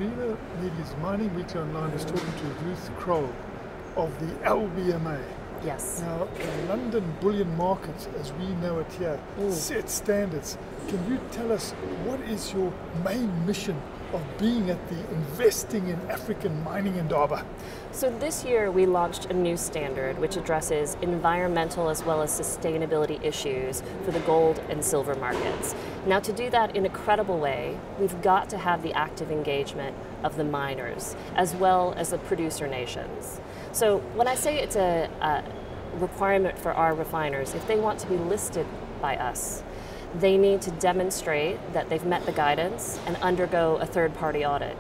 Frida, Ladies Mining Weekly Online, is talking to Ruth Kroll of the LBMA. Yes. Now, the London Bullion Market, as we know it here, sets standards. Can you tell us what is your main mission of being at the Investing in African Mining Indaba? So this year we launched a new standard which addresses environmental as well as sustainability issues for the gold and silver markets. Now, to do that in a credible way, we've got to have the active engagement of the miners as well as the producer nations. So when I say it's a requirement for our refiners, if they want to be listed by us, they need to demonstrate that they've met the guidance and undergo a third-party audit.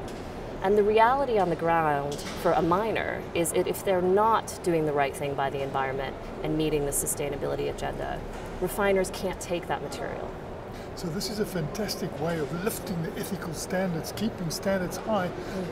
And the reality on the ground for a miner is that if they're not doing the right thing by the environment and meeting the sustainability agenda, refiners can't take that material. So this is a fantastic way of lifting the ethical standards, keeping standards high,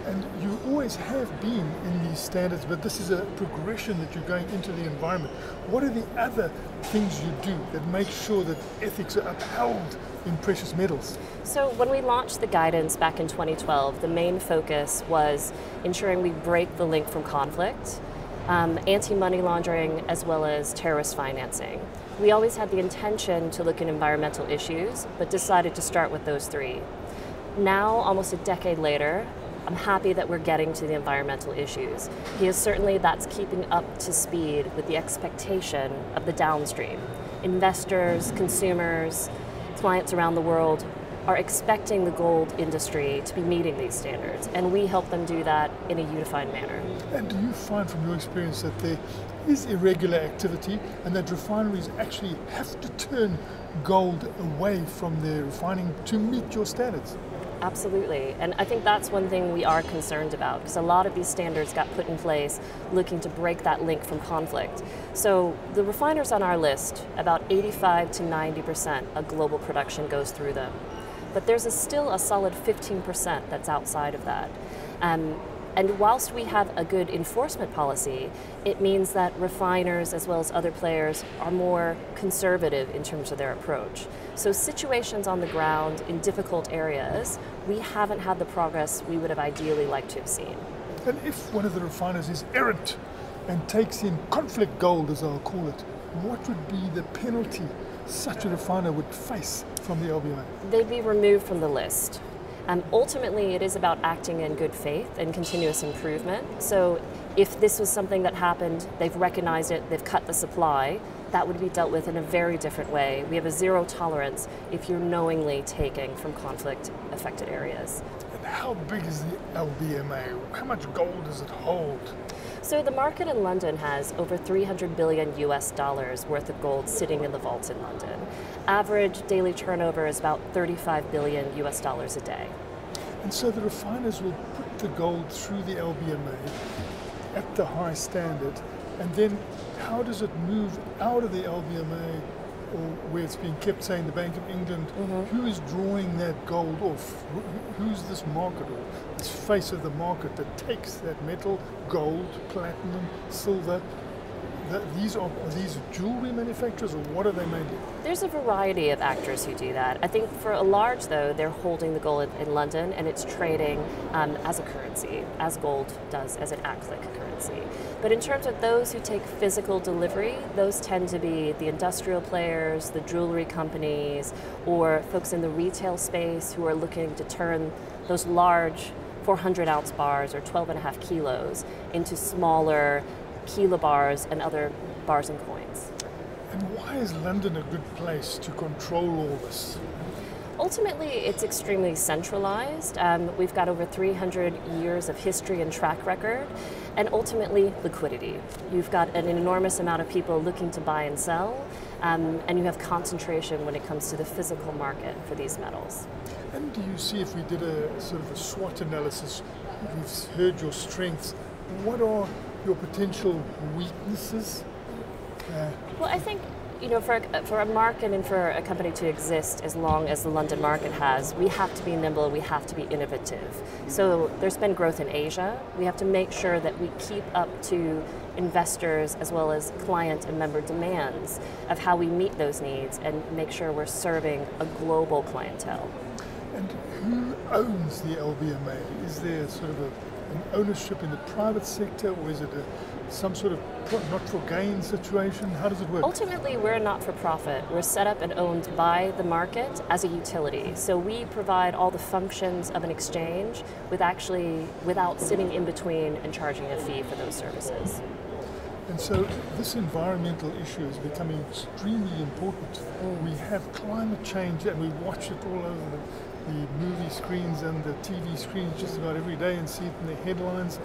and you always have been in these standards, but this is a progression that you're going into the environment. What are the other things you do that make sure that ethics are upheld in precious metals? So when we launched the guidance back in 2012, the main focus was ensuring we break the link from conflict, anti-money laundering, as well as terrorist financing. We always had the intention to look at environmental issues, but decided to start with those three. Now, almost a decade later, I'm happy that we're getting to the environmental issues, because certainly that's keeping up to speed with the expectation of the downstream. Investors, consumers, clients around the world are expecting the gold industry to be meeting these standards, and we help them do that in a unified manner. And do you find from your experience that there is irregular activity and that refineries actually have to turn gold away from their refining to meet your standards? Absolutely, and I think that's one thing we are concerned about, because a lot of these standards got put in place looking to break that link from conflict. So the refiners on our list, about 85 to 90% of global production goes through them. But there's still a solid 15% that's outside of that. And whilst we have a good enforcement policy, it means that refiners as well as other players are more conservative in terms of their approach. So situations on the ground in difficult areas, we haven't had the progress we would have ideally liked to have seen. And if one of the refiners is errant and takes in conflict gold, as I'll call it, what would be the penalty such a refiner would face from the LBMA? They'd be removed from the list. Ultimately, it is about acting in good faith and continuous improvement. So if this was something that happened, they've recognized it, they've cut the supply, that would be dealt with in a very different way. We have a zero tolerance if you're knowingly taking from conflict-affected areas. And how big is the LBMA? How much gold does it hold? So the market in London has over 300 billion US dollars worth of gold sitting in the vaults in London. Average daily turnover is about 35 billion US dollars a day. And so the refiners will put the gold through the LBMA at the high standard, and then how does it move out of the LBMA, or where it's being kept, say, in the Bank of England? Who is drawing that gold off? Who's this market, or this face of the market that takes that metal, gold, platinum, silver? Are these jewelry manufacturers, or what are they mainly? There's a variety of actors who do that. I think for a large, though, they're holding the gold in London and it's trading as a currency, as gold does, as it acts like a currency. But in terms of those who take physical delivery, those tend to be the industrial players, the jewelry companies, or folks in the retail space who are looking to turn those large 400-ounce bars or 12.5 kilos into smaller kilobars and other bars and coins. And why is London a good place to control all this? Ultimately, it's extremely centralized. We've got over 300 years of history and track record, and ultimately liquidity. You've got an enormous amount of people looking to buy and sell, and you have concentration when it comes to the physical market for these metals. And do you see, if we did a sort of a SWOT analysis, we've heard your strengths, what are your potential weaknesses? Well, I think, for a market and for a company to exist as long as the London market has, we have to be nimble, we have to be innovative. So there's been growth in Asia. We have to make sure that we keep up to investors as well as client and member demands of how we meet those needs and make sure we're serving a global clientele. And who owns the LBMA? Is there sort of an ownership in the private sector, or is it some sort of not-for-gain situation? How does it work? Ultimately, we're a not-for-profit. We're set up and owned by the market as a utility. So we provide all the functions of an exchange without sitting in between and charging a fee for those services. And so this environmental issue is becoming extremely important. We have climate change, and we watch it all over the movie screens and the TV screens just about every day and see it in the headlines.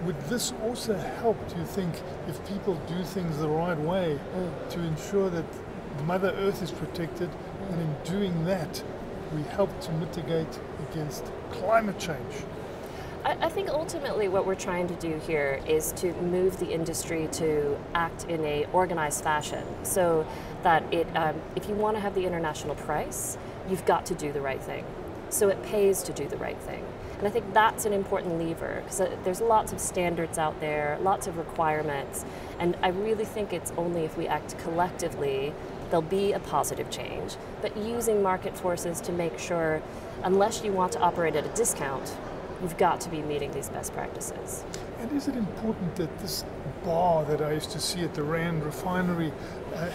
Would this also help, do you think, if people do things the right way to ensure that Mother Earth is protected, and in doing that, we help to mitigate against climate change? I think ultimately what we're trying to do here is to move the industry to act in a organized fashion, so that if you want to have the international price, you've got to do the right thing. So it pays to do the right thing. And I think that's an important lever, because there's lots of standards out there, lots of requirements, and I really think it's only if we act collectively there'll be a positive change, but using market forces to make sure, unless you want to operate at a discount, you've got to be meeting these best practices. And is it important that this bar that I used to see at the Rand refinery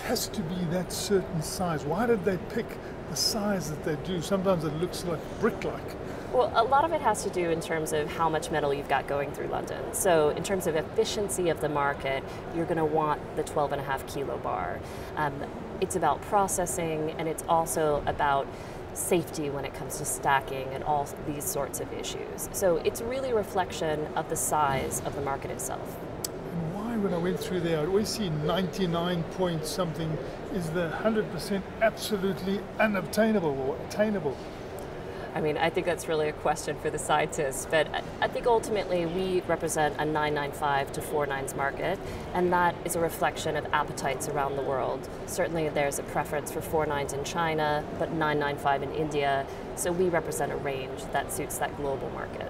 has to be that certain size? Why did they pick the size that they do? Sometimes it looks like brick-like. Well, a lot of it has to do in terms of how much metal you've got going through London. So in terms of efficiency of the market, you're going to want the 12.5 kilo bar. It's about processing, and it's also about safety when it comes to stacking and all these sorts of issues. So it's really a reflection of the size of the market itself. And why, when I went through there, I always see 99 point something. Is the 100% absolutely unobtainable or attainable? I mean, I think that's really a question for the scientists, but I think ultimately we represent a 995 to 49s market, and that is a reflection of appetites around the world. Certainly there's a preference for 49s in China, but 995 in India, so we represent a range that suits that global market.